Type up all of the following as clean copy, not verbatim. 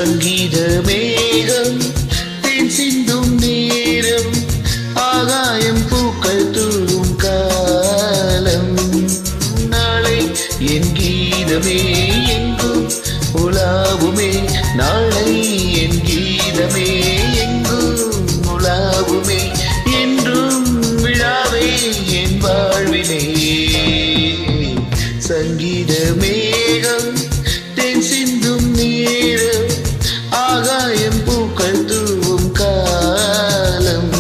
சங்கீத மேகம் தேன் சிந்தும் நேரம் ஆகாயம் பூக்கள் தூவும் காலம் நாளை என் கீதமே எங்கும் உலாவுமே நாளை என் கீதமே எங்கும் உலாவுமே என்றும் விழாவே என் வாழ்விலே சங்கீத மேகம் தேன் சிந்தும் நேரம் ஆகாயம் பூக்கள் தூவும் காலம்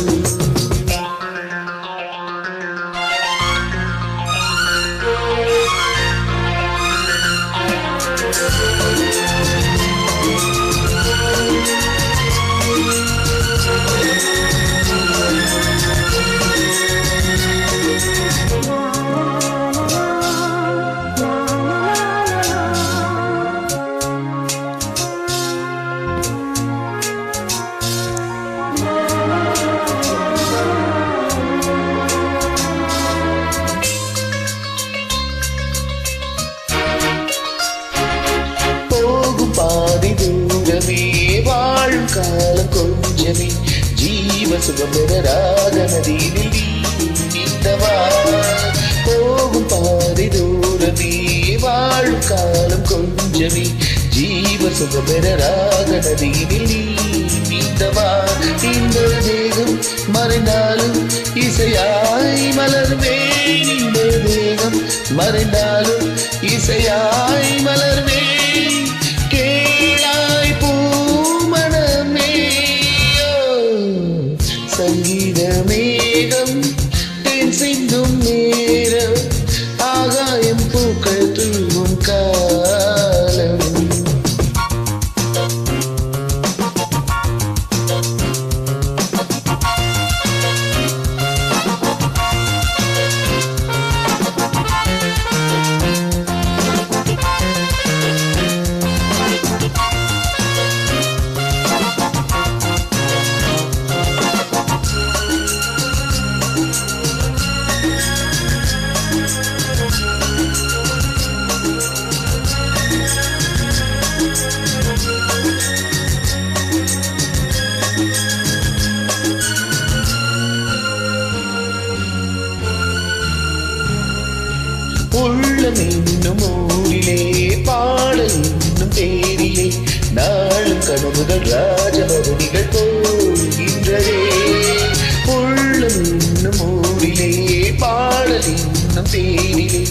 பாதி தூரமே வாழும் காலம் கொஞ்சமே ஜீவ சுகமென ராக நதியில் நீந்தவா போகும் பாதி தூரமே வாழும் காலம் கொஞ்சமே ஜீவ சுகமென ராக நதியில் நீந்தவா இந்த தேகம் மறைந்தாலும் இசையாய் மலர்வேன் இந்த தேகம் மறைந்தாலும் இசையாய் மலர்வேன் சங்கீத மேகம் தேன் சிந்தும் நேரம் ஆகாயம் பூக்கள் தூவும் காலம் உள்ளம் என்னும் ஊரிலே பாடல் என்னும் தேரிலே நாளும் கனவுகள் ராஜபவனிகள் போகின்றதே உள்ளம் என்னும் ஊரிலே பாடல் என்னும் தேரிலே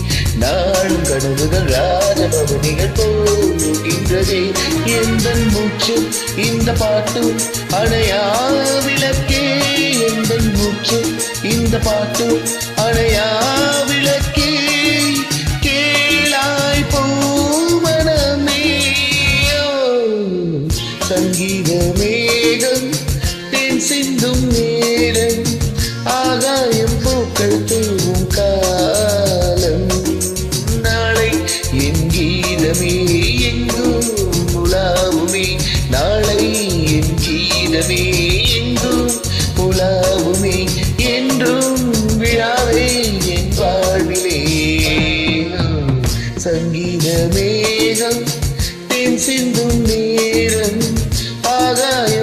நாளும் கனவுகள் ராஜபவனிகள் போகின்றதே எந்த மூச்சு இந்த பாட்டு அணையா விளக்கே எந்த மூச்சு இந்த பாட்டு அணையா விளக்கே சங்கீத மேகம் தேன் சிந்தும் நேரம் ஆகாயம் பூக்கள் தூவும் காலம் நாளை என் கீதமே எங்கும் உலாவுமே நாளை என் கீதமே எங்கும் உலாவுமே என்றும் விழாவே என் வாழ்விலே சங்கீத மேகம் தேன் சிந்தும் நேரம் ஆகாயம்